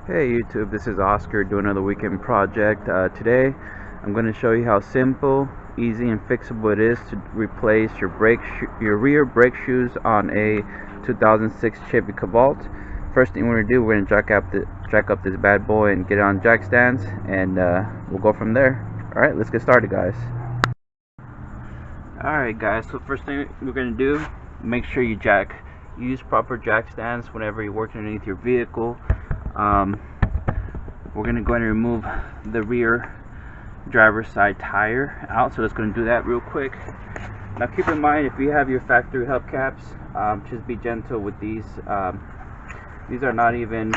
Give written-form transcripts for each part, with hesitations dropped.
Hey YouTube, this is Oscar doing another weekend project. Today I'm going to show you how simple, easy, and fixable it is to replace your rear brake shoes on a 2006 Chevy Cobalt. First thing we're going to do, we're going to jack up this bad boy and get it on jack stands, and we'll go from there. Alright, let's get started, guys. Alright guys, so first thing we're going to do, make sure you use proper jack stands whenever you're working underneath your vehicle. We're going to go ahead and remove the rear driver's side tire out, so let's go and do that real quick. Now keep in mind, if you have your factory hubcaps, just be gentle with these. These are not even,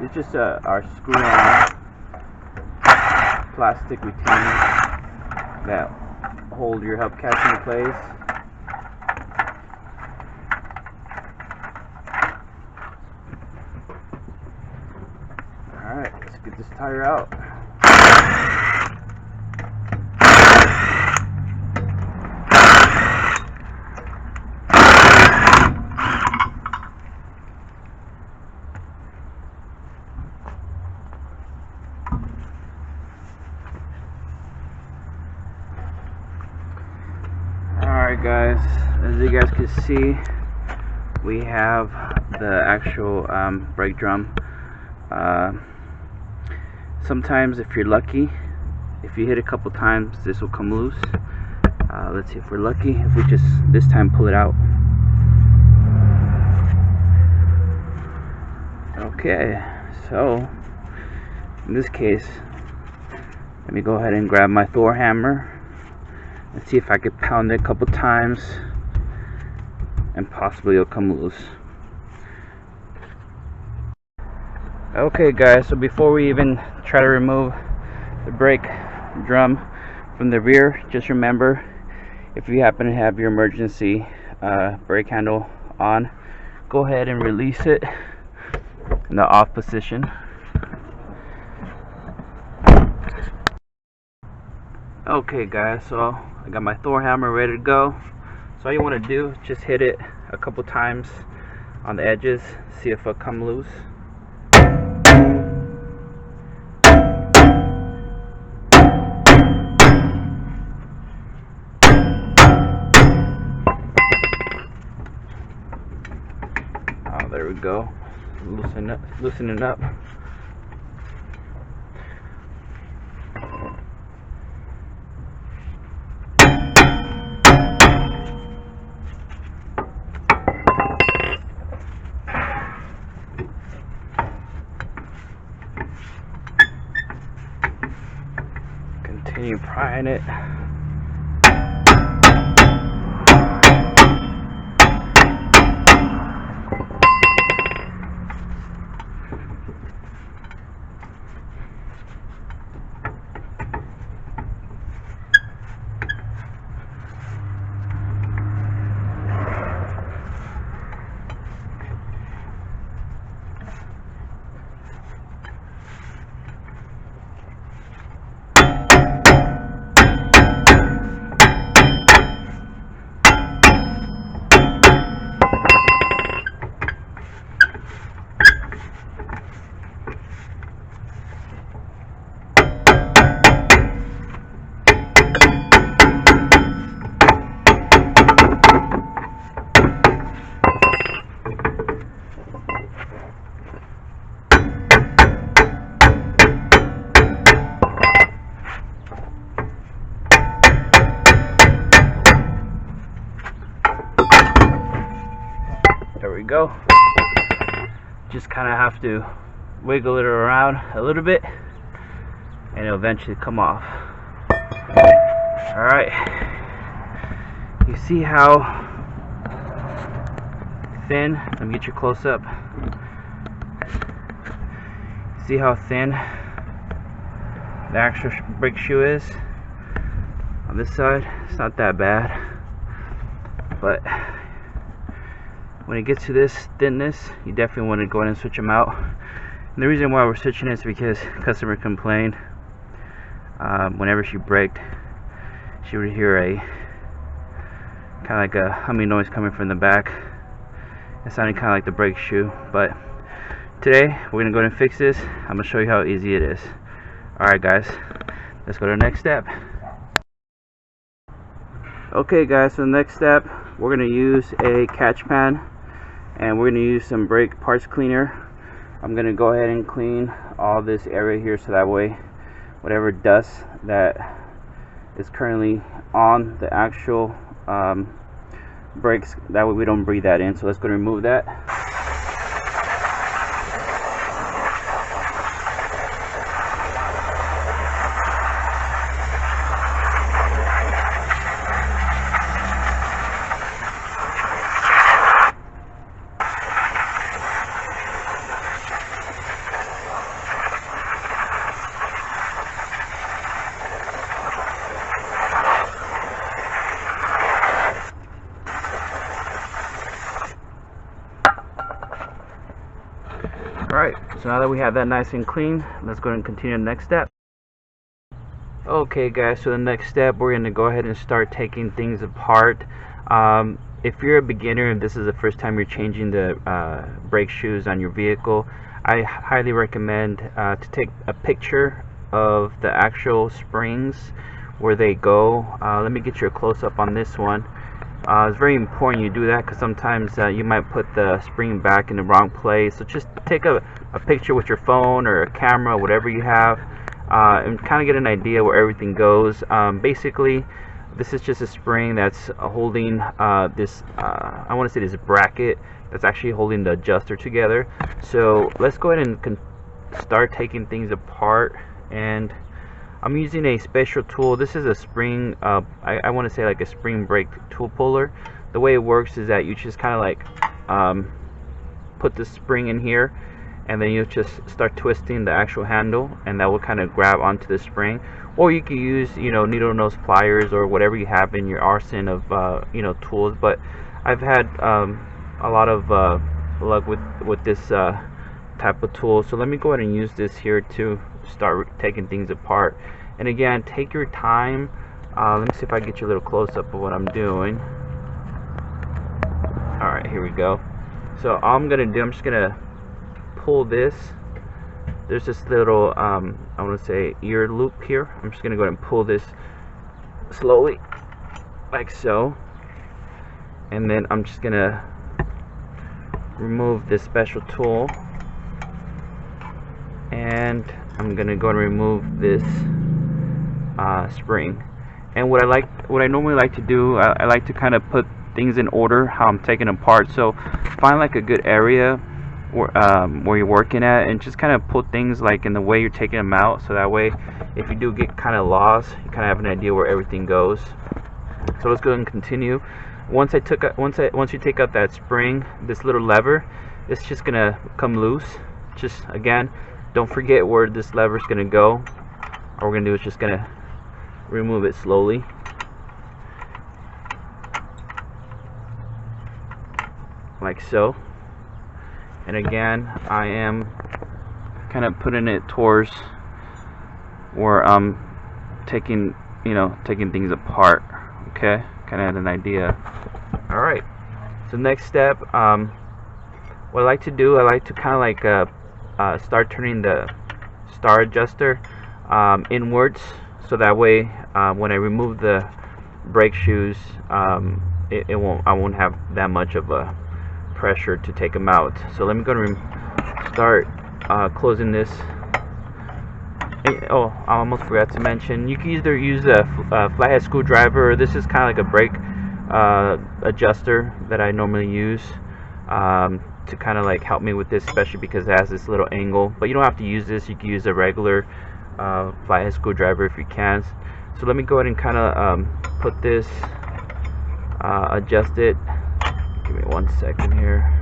it's just our screw-on plastic retainers that hold your hubcaps in place. Alright, let's get this tire out. Alright guys, as you guys can see, we have the actual brake drum. Sometimes if you're lucky, if you hit a couple times, this will come loose. Let's see if we're lucky, if we just this time pull it out. Okay, so in this case, let me go ahead and grab my Thor hammer. Let's see if I could pound it a couple times and possibly it'll come loose. Okay guys, so before we even try to remove the brake drum from the rear, just remember, if you happen to have your emergency brake handle on, go ahead and release it in the off position. Okay guys, so I got my Thor hammer ready to go. So all you want to do is just hit it a couple times on the edges, see if it'll come loose. Oh, there we go. Loosen it up. Continue prying it. There we go. Just kind of have to wiggle it around a little bit and it'll eventually come off. Alright, you see how thin, let me get you close up, see how thin the actual brake shoe is on this side? It's not that bad, but when it gets to this thinness, you definitely want to go ahead and switch them out. And the reason why we're switching is because customer complained whenever she braked, she would hear a kind of like a humming noise coming from the back. It sounded kind of like the brake shoe, but Today we're gonna go ahead and fix this. I'm gonna show you how easy it is. Alright guys, let's go to the next step. Okay guys, so the next step, we're gonna use a catch pan and we're gonna use some brake parts cleaner. I'm gonna go ahead and clean all this area here so that way whatever dust that is currently on the actual brakes, that way we don't breathe that in. So let's go and remove that. Alright, so now that we have that nice and clean, let's go ahead and continue the next step. Okay guys, so the next step, we're going to go ahead and start taking things apart. If you're a beginner and this is the first time you're changing the brake shoes on your vehicle, I highly recommend to take a picture of the actual springs, where they go. Let me get you a close-up on this one. It's very important you do that because sometimes you might put the spring back in the wrong place. So just take a picture with your phone or a camera, whatever you have, and kind of get an idea where everything goes. Basically, this is just a spring that's holding this, I want to say this bracket that's actually holding the adjuster together. So let's go ahead and start taking things apart. And I'm using a special tool. This is a spring, I want to say like a spring brake tool puller. The way it works is that you just kind of like put the spring in here, and then you just start twisting the actual handle, and that will kind of grab onto the spring. Or you can use, you know, needle nose pliers or whatever you have in your arsenal of you know, tools. But I've had a lot of luck with this type of tool. So let me go ahead and use this here to start taking things apart. And again, take your time. Let me see if I can get you a little close-up of what I'm doing. Alright, here we go. So all I'm gonna do, I'm just gonna pull this. There's this little I want to say ear loop here. I'm just gonna go ahead and pull this slowly like so, and then I'm just gonna remove this special tool, and I'm gonna go and remove this spring. And what I normally like to do, I like to kind of put things in order how I'm taking them apart. So find like a good area where you're working at, and just kind of put things like in the way you're taking them out, so that way if you do get kind of lost, you kind of have an idea where everything goes. So let's go ahead and continue. Once you take out that spring, this little lever, it's just gonna come loose. Just again, don't forget where this lever is gonna go. All we're gonna do is just gonna remove it slowly. Like so. And again, I am kind of putting it towards where I'm taking things apart. Okay, kind of had an idea. All right. So next step, what I like to do, I like to kind of like start turning the star adjuster inwards, so that way when I remove the brake shoes, I won't have that much of a pressure to take them out. So let me go and start closing this. Oh, I almost forgot to mention, you can either use a flathead screwdriver, or this is kind of like a brake adjuster that I normally use to kind of like help me with this, especially because it has this little angle. But you don't have to use this, you can use a regular flathead screwdriver if you can. So let me go ahead and kind of put this, adjust it. Give me 1 second here.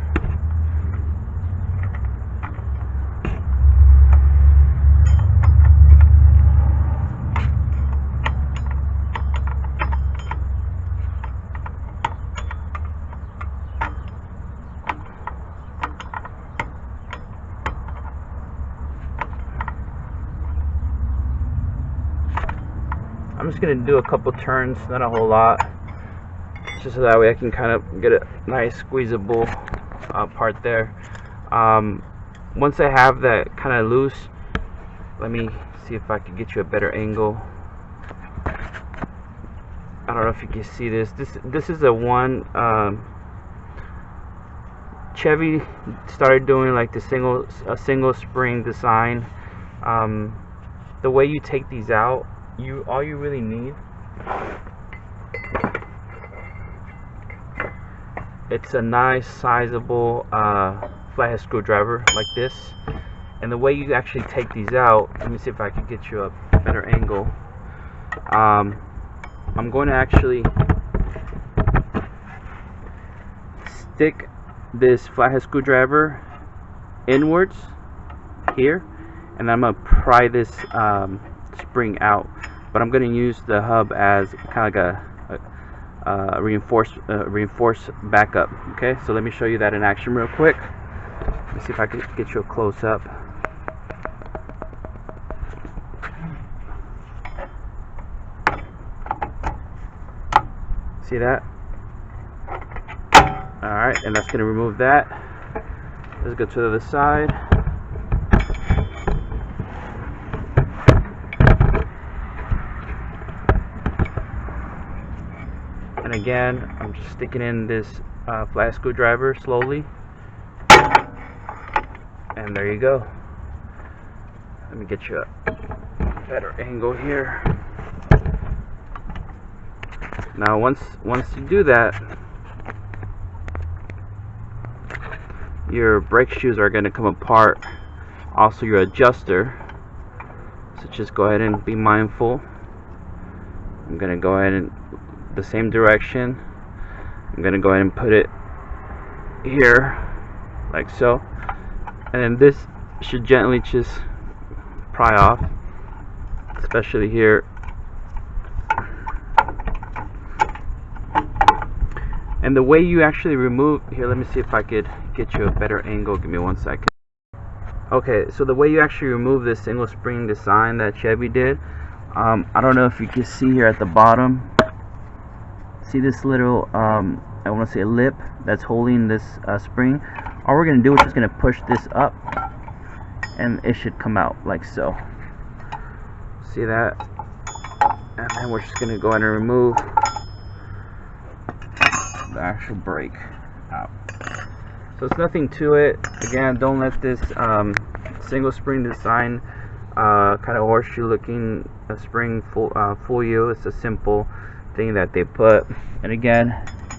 I'm just going to do a couple turns, not a whole lot, just so that way I can kind of get a nice squeezable part there. once I have that kind of loose, let me see if I can get you a better angle. I don't know if you can see this. This is a one Chevy started doing like the single spring design. The way you take these out, all you really need, it's a nice sizable flathead screwdriver like this. And the way you actually take these out, let me see if I can get you a better angle. I'm going to actually stick this flathead screwdriver inwards here, and I'm going to pry this spring out, but I'm going to use the hub as kind of like a reinforced backup. Okay, so let me show you that in action real quick. Let me see if I can get you a close up. See that? Alright, and that's going to remove that. Let's go to the other side. And again, I'm just sticking in this flat screwdriver slowly. And there you go. Let me get you a better angle here. Now once you do that, your brake shoes are going to come apart, also your adjuster, so just go ahead and be mindful. I'm going to go ahead and the same direction. I'm going to go ahead and put it here like so, and then this should gently just pry off, especially here. And the way you actually remove, here, let me see if I could get you a better angle. Give me 1 second. Okay, so the way you actually remove this single spring design that Chevy did, I don't know if you can see here at the bottom. See this little, I want to say lip that's holding this spring. All we're going to do is just going to push this up, and it should come out like so. See that? And then we're just going to go ahead and remove the actual brake out. So it's nothing to it. Again, don't let this single spring design kind of horseshoe looking spring fool you. It's a simple thing that they put. And again,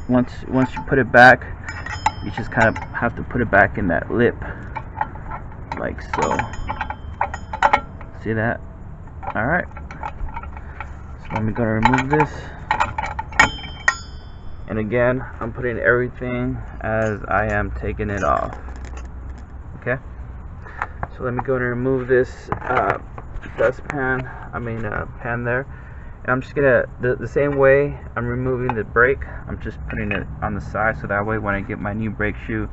once you put it back, you just kind of have to put it back in that lip like so. See that? Alright, so let me go and remove this. And again, I'm putting everything as I am taking it off. Okay, so let me go and remove this pan there. And I'm just gonna, the same way I'm removing the brake, I'm just putting it on the side, so that way when I get my new brake shoe,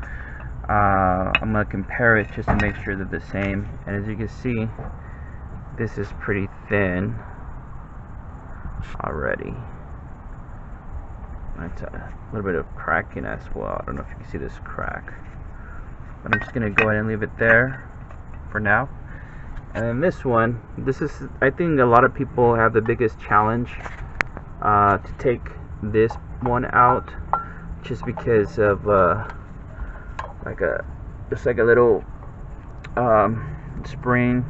I'm gonna compare it just to make sure they're the same. And as you can see, this is pretty thin already. It's a little bit of cracking as well. I don't know if you can see this crack, but I'm just gonna go ahead and leave it there for now. And then this one, I think a lot of people have the biggest challenge to take this one out, just because of just like a little spring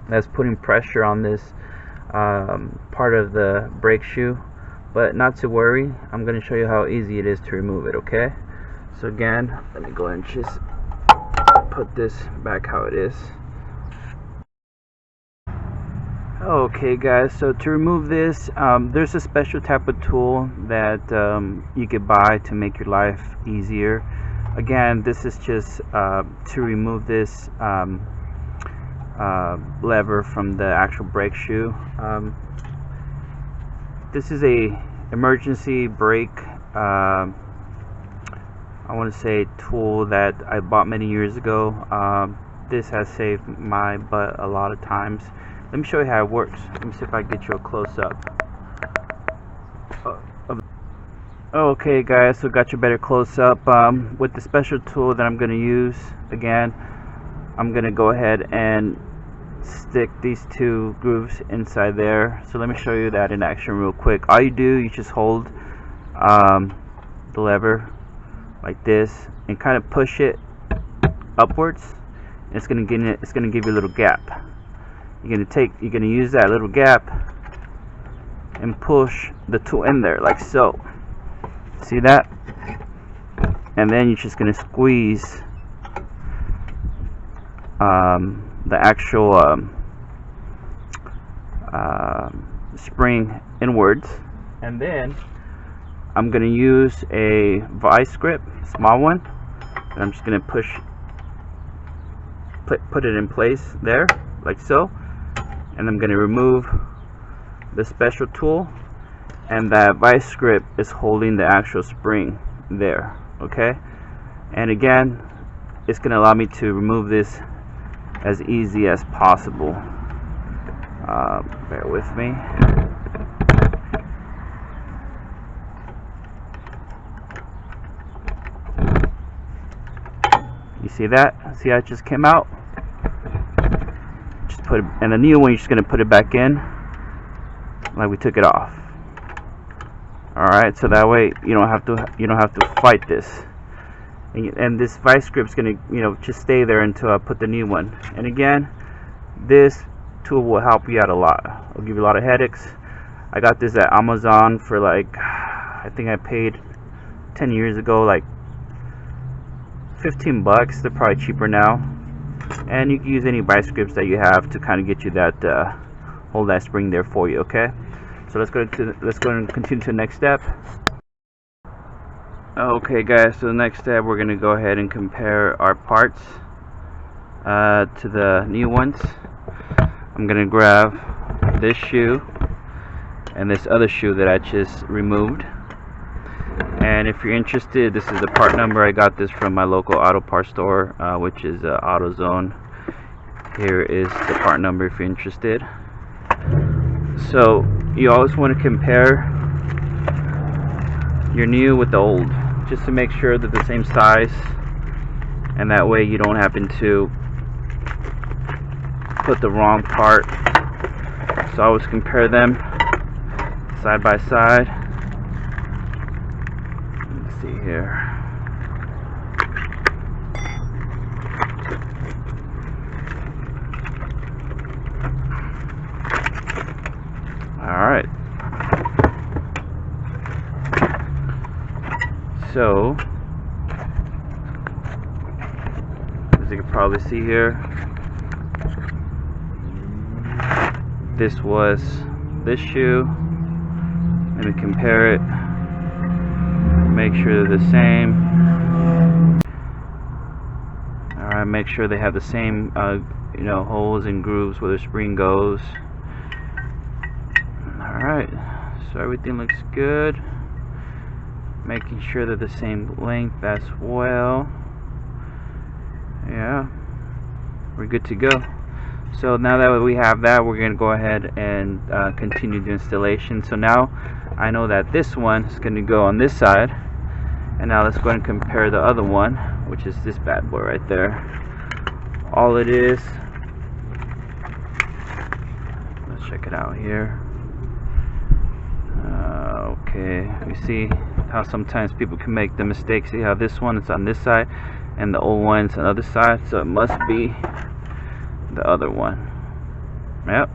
that's putting pressure on this part of the brake shoe. But not to worry, I'm going to show you how easy it is to remove it, okay? So again, let me go ahead and just put this back how it is. Okay guys, so to remove this, there's a special type of tool that you could buy to make your life easier. Again, this is just to remove this lever from the actual brake shoe. This is a emergency brake, I want to say, tool that I bought many years ago. This has saved my butt a lot of times. Let me show you how it works. Let me see if I can get you a close-up. Okay guys, so got you better close-up with the special tool that I'm going to use. Again, I'm gonna go ahead and stick these two grooves inside there. So let me show you that in action real quick. All you do, you just hold the lever like this and kind of push it upwards. And it's gonna give you a little gap. You're gonna use that little gap and push the tool in there like so. See that? And then you're just gonna squeeze the actual spring inwards, and then I'm gonna use a vice grip, small one, and I'm just gonna put it in place there like so, and I'm gonna remove the special tool, and that vice grip is holding the actual spring there. Okay, and again, it's gonna allow me to remove this as easy as possible. Bear with me. You see that? See how it just came out? Just put it, and the new one, you're just gonna put it back in like we took it off. All right, so that way you don't have to fight this. And this vice grip is going to just stay there until I put the new one. And again, this tool will help you out a lot. It'll give you a lot of headaches. I got this at Amazon for like, I think I paid 10 years ago like 15 bucks. They're probably cheaper now. And you can use any vice grips that you have to kind of get you that hold that spring there for you. Okay, so let's go and continue to the next step. Okay guys, so the next step, we're going to go ahead and compare our parts to the new ones. I'm going to grab this shoe and this other shoe that I just removed. And if you're interested, this is the part number. I got this from my local auto parts store, which is AutoZone. Here is the part number if you're interested. So you always want to compare your new with the old, just to make sure that they're the same size, and that way you don't happen to put the wrong part. So always compare them side by side. Let's see here. Alright, so as you can probably see here, this was this shoe. Let me compare it, make sure they're the same. Alright, make sure they have the same holes and grooves where the spring goes. Alright, so everything looks good. Making sure they're the same length as well. Yeah, we're good to go. So now that we have that, we're going to go ahead and continue the installation. So now I know that this one is going to go on this side, and now let's go and compare the other one, which is this bad boy right there. All it is, let's check it out here. Okay, we see how sometimes people can make the mistake. See how this one is on this side and the old one's on the other side, so it must be the other one. Yep,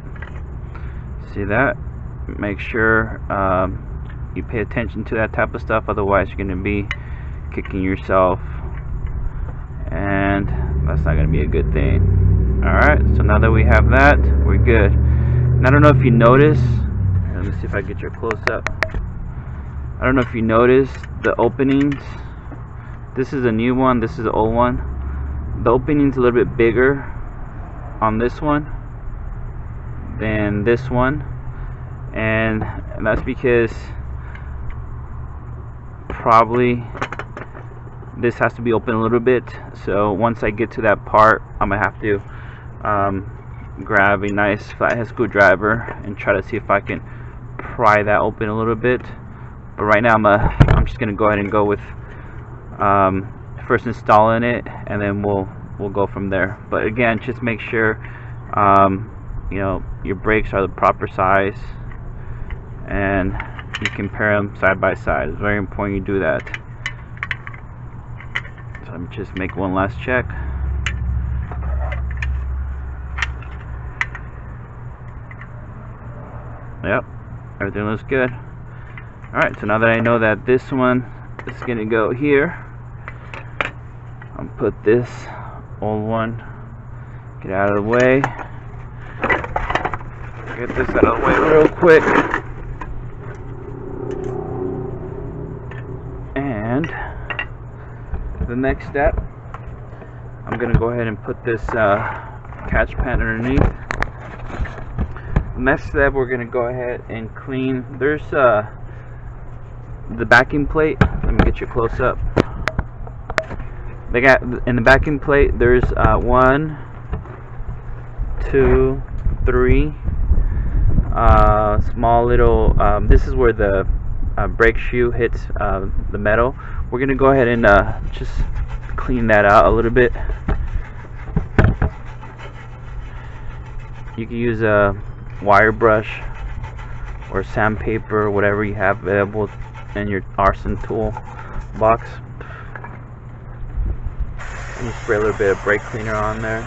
see that? Make sure you pay attention to that type of stuff, otherwise you're going to be kicking yourself, and that's not going to be a good thing. Alright, so now that we have that, we're good. And I don't know if you notice, let me see if I get your close up. I don't know if you noticed the openings. This is a new one, this is the old one. The opening's a little bit bigger on this one than this one, and that's because probably this has to be open a little bit. So once I get to that part, I'm gonna have to grab a nice flathead screwdriver and try to see if I can pry that open a little bit. But right now I'm just gonna go ahead and go with first installing it, and then we'll we'll go from there. But again, just make sure you know, your brakes are the proper size, and you compare them side by side. It's very important you do that. So let me just make one last check. Yep, everything looks good. Alright, so now that I know that this one is going to go here, I'll put this old one, get out of the way, get this out of the way real quick, and the next step, I'm going to go ahead and put this catch pan underneath. The next step, we're going to go ahead and clean, there's the backing plate. Let me get you close up. They got in the backing plate, there's 1, 2, 3 small little this is where the brake shoe hits the metal. We're gonna go ahead and just clean that out a little bit. You can use a wire brush or sandpaper, whatever you have available in your arson tool box. And you spray a little bit of brake cleaner on there.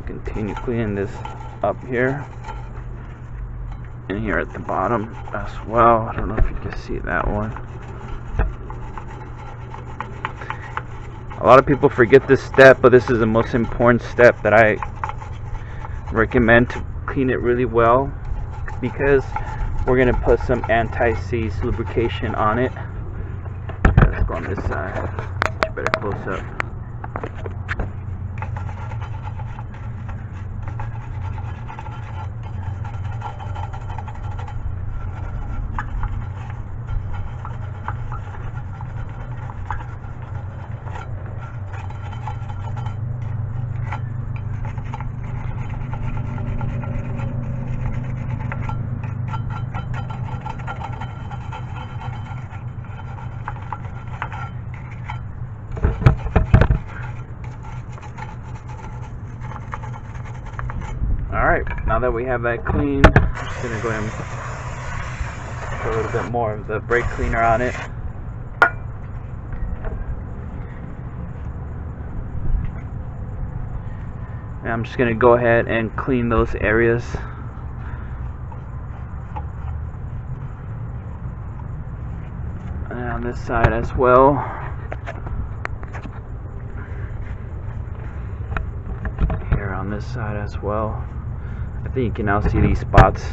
Continue cleaning this up here and here at the bottom as well. I don't know if you can see that one. A lot of people forget this step, but this is the most important step that I recommend to clean it really well, because we're going to put some anti-seize lubrication on it. Okay, let's go on this side. Get you better close up. Alright, now that we have that clean, I'm just going to go ahead and put a little bit more of the brake cleaner on it. And I'm just going to go ahead and clean those areas. And on this side as well. Here on this side as well. I think you can now see these spots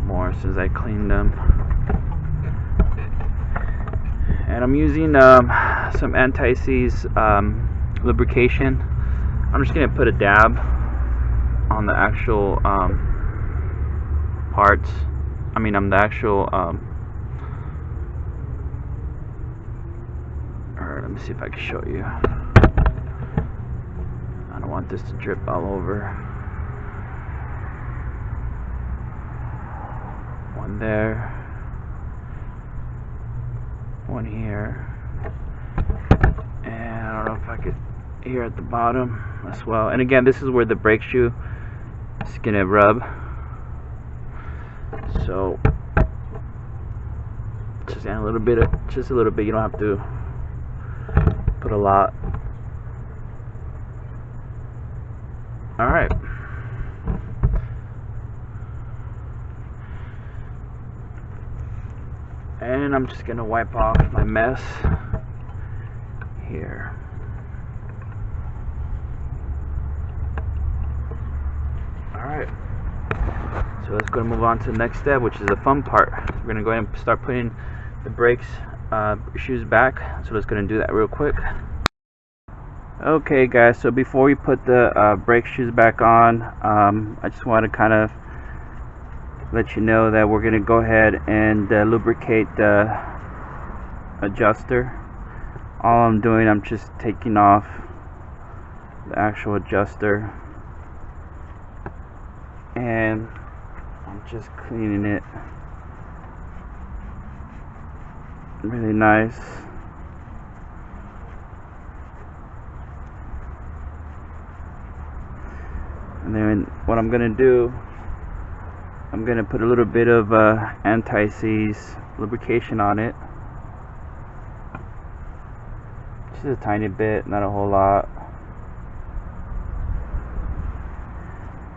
more since I cleaned them. And I'm using some anti-seize lubrication. I'm just going to put a dab on the actual parts. I mean, on the actual alright, let me see if I can show you. I don't want this to drip all over. One there, one here, and I don't know if I could, here at the bottom as well. And again, this is where the brake shoe is gonna rub, so just add a little bit, just a little bit. You don't have to put a lot. All right. And I'm just gonna wipe off my mess here. Alright, so let's go and move on to the next step, which is the fun part. We're gonna go ahead and start putting the brakes shoes back. So let's go and do that real quick. Okay guys, so before we put the brake shoes back on, I just want to kind of let you know that we're going to go ahead and lubricate the adjuster. All I'm doing, I'm just taking off the actual adjuster and I'm just cleaning it really nice. And then what I'm gonna do, I'm gonna put a little bit of anti-seize lubrication on it. Just a tiny bit, not a whole lot.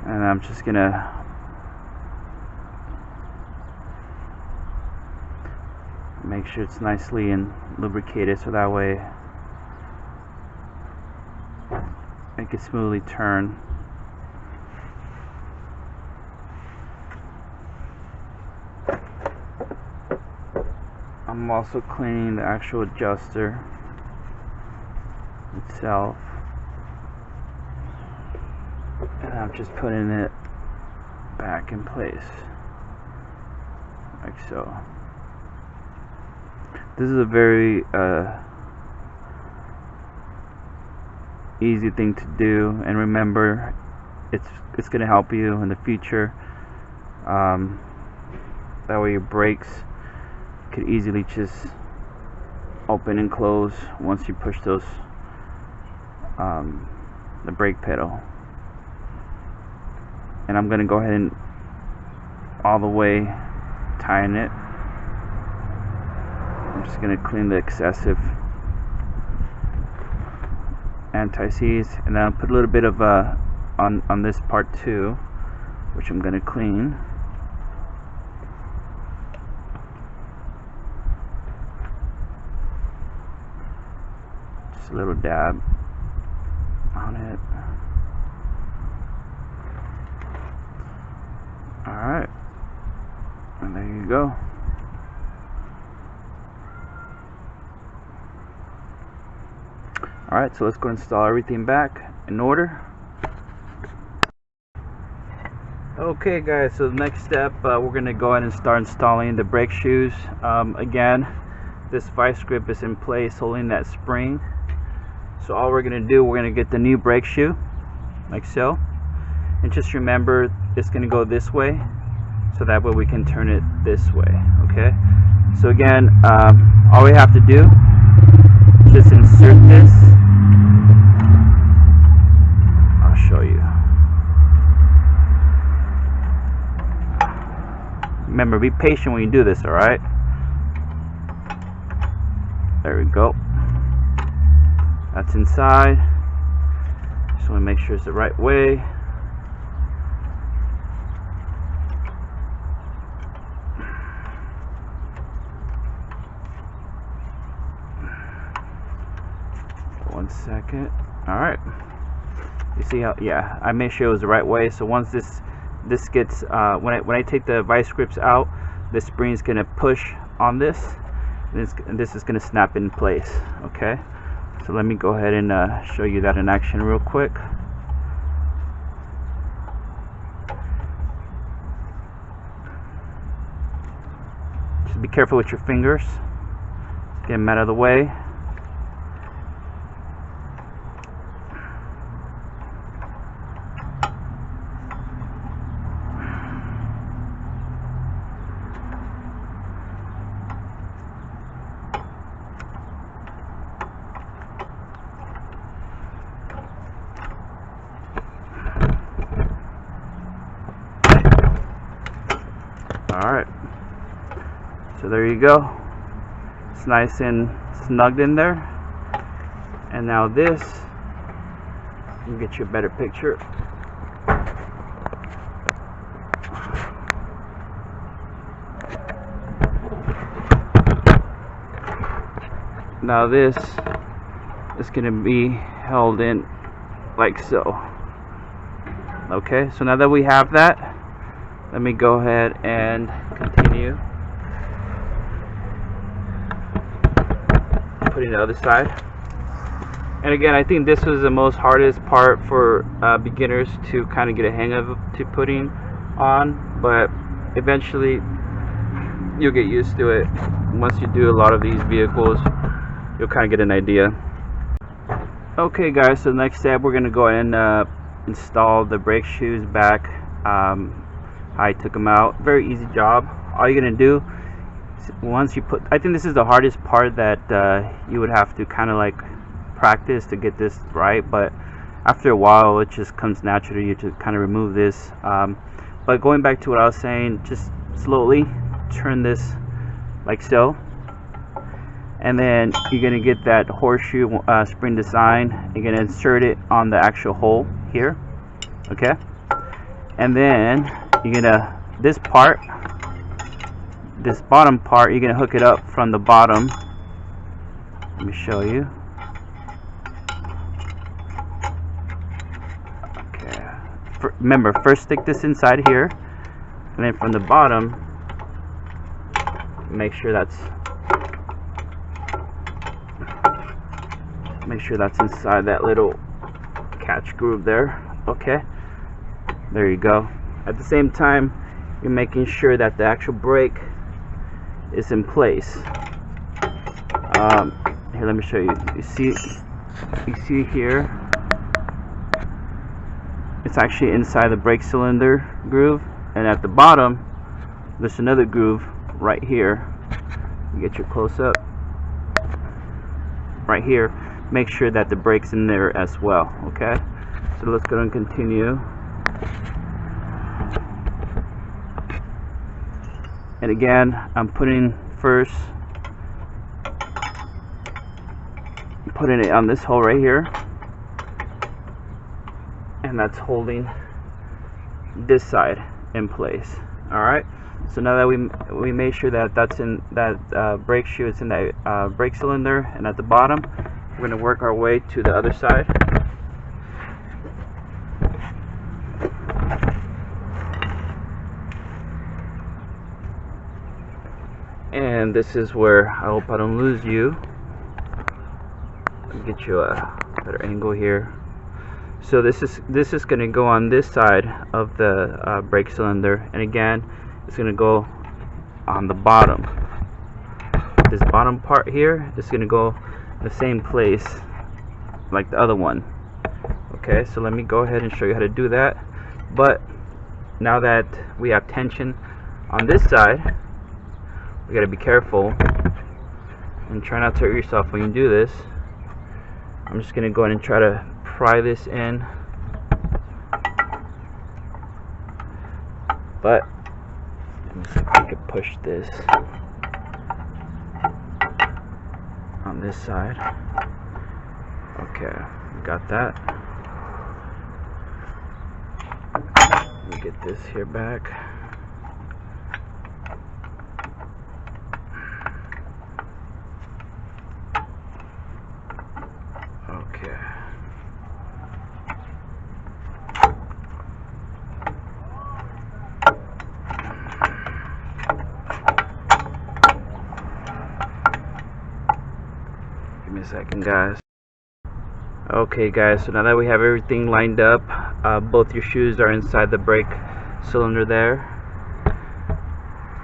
And I'm just gonna make sure it's nicely and lubricated, so that way it can smoothly turn. I'm also cleaning the actual adjuster itself, and I'm just putting it back in place like so. This is a very easy thing to do, and remember, it's going to help you in the future. That way your brakes could easily just open and close once you push those the brake pedal. And I'm going to go ahead and all the way tighten it. I'm just going to clean the excessive anti-seize, and then I'll put a little bit of on this part too, which I'm going to clean. Just a little dab on it. Alright, and there you go. Alright, so let's go install everything back in order. Okay guys, so the next step, we're going to go ahead and start installing the brake shoes. Again, this vice grip is in place holding that spring. So all we're going to do, we're going to get the new brake shoe, like so. And just remember, it's going to go this way, so that way we can turn it this way, okay? So again, all we have to do, just insert this. I'll show you. Remember, be patient when you do this, alright? There we go. That's inside. Just want to make sure it's the right way. One second. Alright. You see how, yeah, I made sure it was the right way. So once this gets, when I take the vice grips out, the spring is going to push on this, and this is going to snap in place. Okay. So let me go ahead and show you that in action real quick. Just be careful with your fingers. Get them out of the way. Alright, so there you go. It's nice and snugged in there. And now this, let me get you a better picture. Now this is going to be held in like so. Okay, so now that we have that, let me go ahead and continue putting the other side. And again, I think this was the most hardest part for beginners to kind of get a hang of putting on, but eventually you'll get used to it. Once you do a lot of these vehicles, you'll kind of get an idea. Okay guys, so the next step, we're going to go ahead and install the brake shoes back. I took them out. Very easy job. All you're gonna do is once you put, I think this is the hardest part that you would have to kind of like practice to get this right, but after a while it just comes natural to you to kind of remove this. But going back to what I was saying, just slowly turn this like so, and then you're gonna get that horseshoe spring design. You're gonna insert it on the actual hole here, okay? And then you're gonna, this bottom part, you're gonna hook it up from the bottom. Let me show you. Okay. Remember, first stick this inside here, and then from the bottom, make sure that's inside that little catch groove there. Okay, there you go. At the same time, you're making sure that the actual brake is in place. Here, let me show you. You see here, it's actually inside the brake cylinder groove, and at the bottom there's another groove right here. You get your close up right here. Make sure that the brake's in there as well. Okay, so let's go and continue. And again, I'm putting it on this hole right here, and that's holding this side in place. All right, so now that we made sure that that's in that brake shoe, it's in that brake cylinder, and at the bottom, we're going to work our way to the other side. And this is where, I hope I don't lose you. Let me get you a better angle here. So this is going to go on this side of the brake cylinder, and again, it's going to go on the bottom. This bottom part here is going to go the same place like the other one. Okay, so let me go ahead and show you how to do that. But now that we have tension on this side, we got to be careful and try not to hurt yourself when you do this. I'm just going to go ahead and try to pry this in, but let me see if I can push this on this side. Okay, got that. Let me get this here back. Okay. Give me a second, guys. Okay, guys, so now that we have everything lined up, both your shoes are inside the brake cylinder there.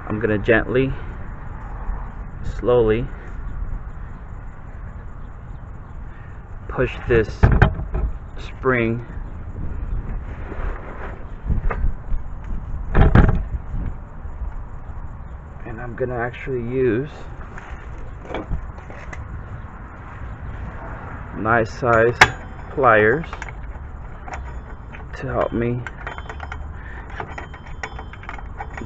I'm gonna gently, slowly push this spring and I'm gonna actually use nice size pliers to help me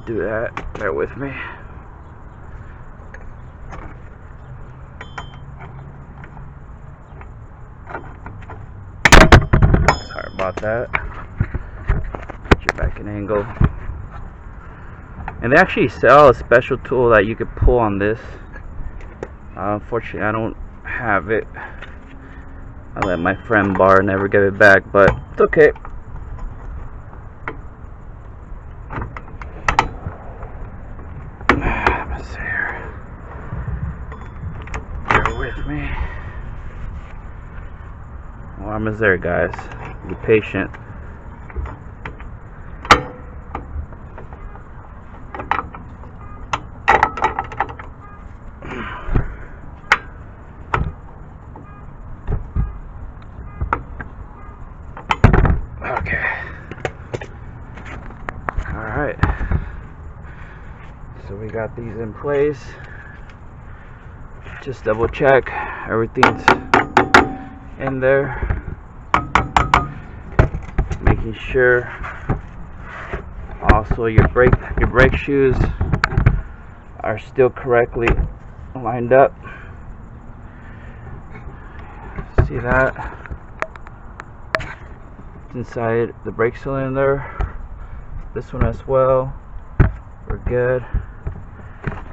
do that. Bear with me. Sorry about that. Get your back in angle. And they actually sell a special tool that you could pull on this. Unfortunately, I don't have it. I let my friend borrow and never gave it back, but it's okay. Let's see here. Bear with me. Well, I'm almost there, guys. Be patient. Okay. Alright. So we got these in place. Just double check everything's in there. making sure also your brake shoes are still correctly lined up. See that? It's inside the brake cylinder. This one as well. We're good.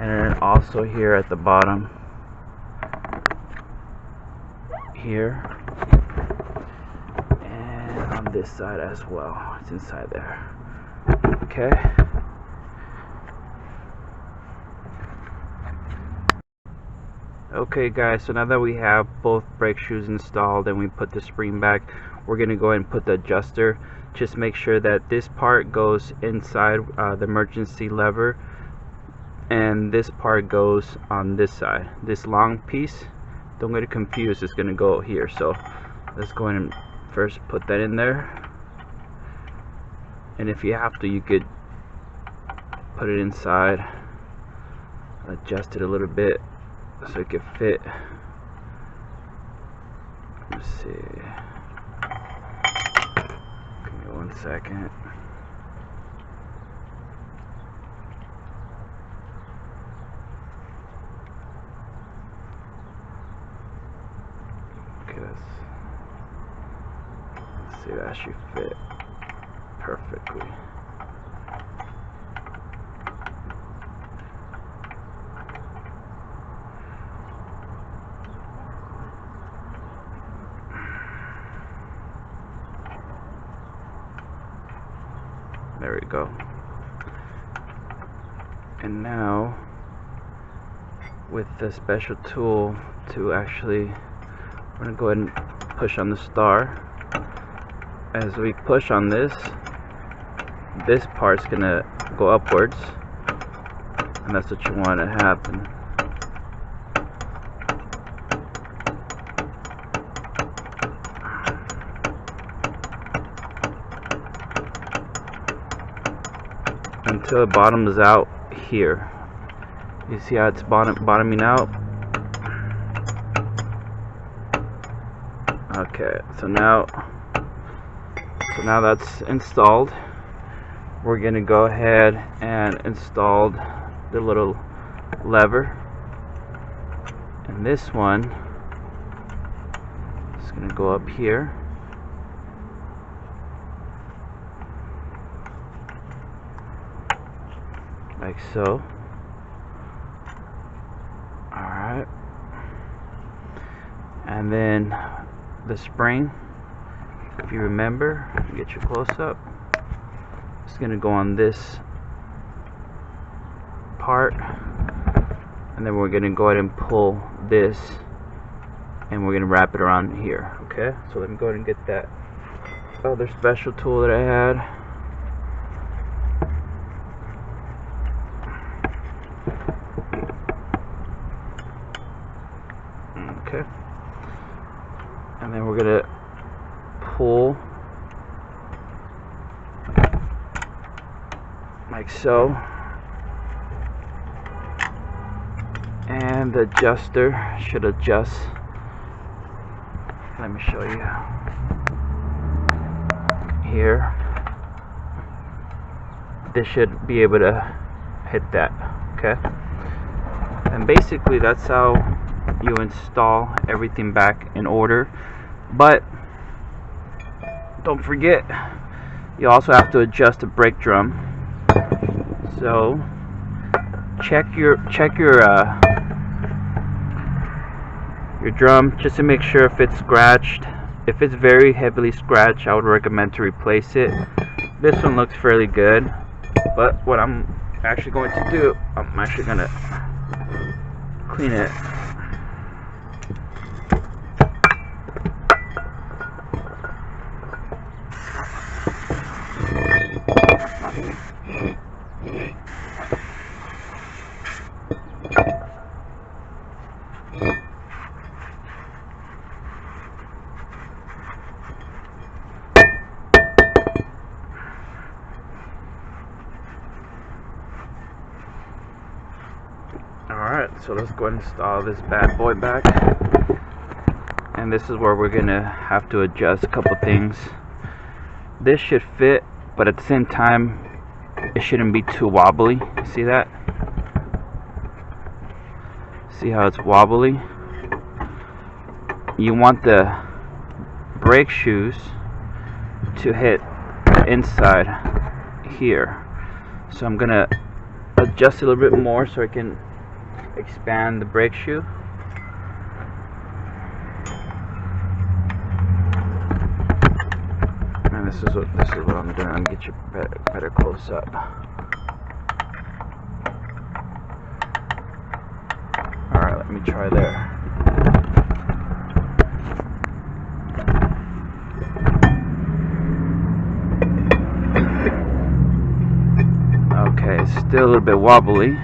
And then also here at the bottom here, and on this side as well, it's inside there. Okay, okay guys, so now that we have both brake shoes installed and we put the spring back, we're gonna go ahead and put the adjuster. Just make sure that this part goes inside the emergency lever, and this part goes on this side. This long piece, don't get it confused, it's gonna go here. So let's go ahead and first put that in there, and if you have to, you could put it inside, adjust it a little bit so it could fit. Let's see, give me 1 second. Let's see, that should fit perfectly. There we go. And now with the special tool to actually, we're going to go ahead and push on the star. As we push on this part's going to go upwards, and that's what you want to happen. Until it bottoms out here. You see how it's bottoming out? Okay, so now that's installed. We're gonna go ahead and install the little lever, and this one is gonna go up here. Like so. Alright. And then the spring, if you remember, get your close up, it's going to go on this part, and then we're going to go ahead and pull this, and we're going to wrap it around here. Okay, so let me go ahead and get that other special tool that I had. Okay, and then we're gonna pull like so, and the adjuster should adjust. Let me show you here. This should be able to hit that. Okay, and basically that's how you install everything back in order. But don't forget, you also have to adjust the brake drum. So check your drum just to make sure if it's scratched. If it's very heavily scratched, I would recommend to replace it. This one looks fairly good, but what I'm actually going to do, I'm actually going to clean it. Alright, so let's go ahead and install this bad boy back. And this is where we're gonna have to adjust a couple things. this should fit, but at the same time it shouldn't be too wobbly. See that? See how it's wobbly? You want the brake shoes to hit inside here. So I'm gonna adjust a little bit more so I can expand the brake shoe. And this is what I'm doing. I'm gonna get you better close up. Alright, let me try there. Okay, it's still a little bit wobbly.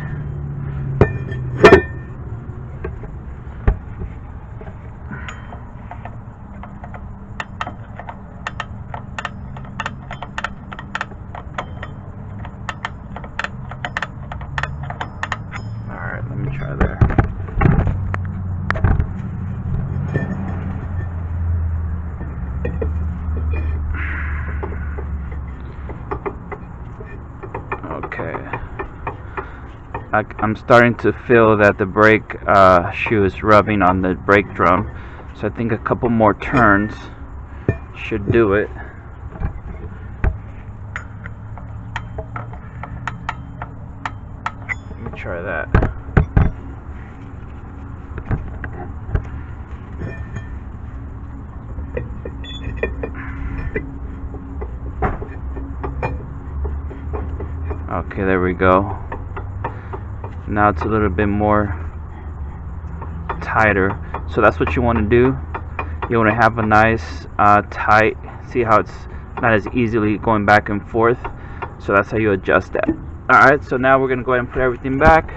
Alright, let me try there. Okay, I'm starting to feel that the brake shoe is rubbing on the brake drum, so I think a couple more turns should do it. Let me try that. Okay, there we go. Now it's a little bit more tighter. So that's what you want to do. You want to have a nice tight. See how it's not as easily going back and forth. So that's how you adjust that. Alright, so now we're going to go ahead and put everything back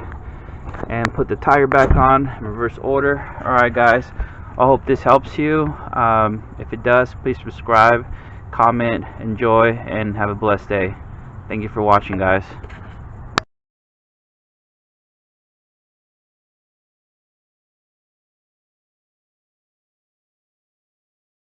and put the tire back on in reverse order. Alright guys, I hope this helps you. If it does, please subscribe, comment, enjoy, and have a blessed day. Thank you for watching, guys.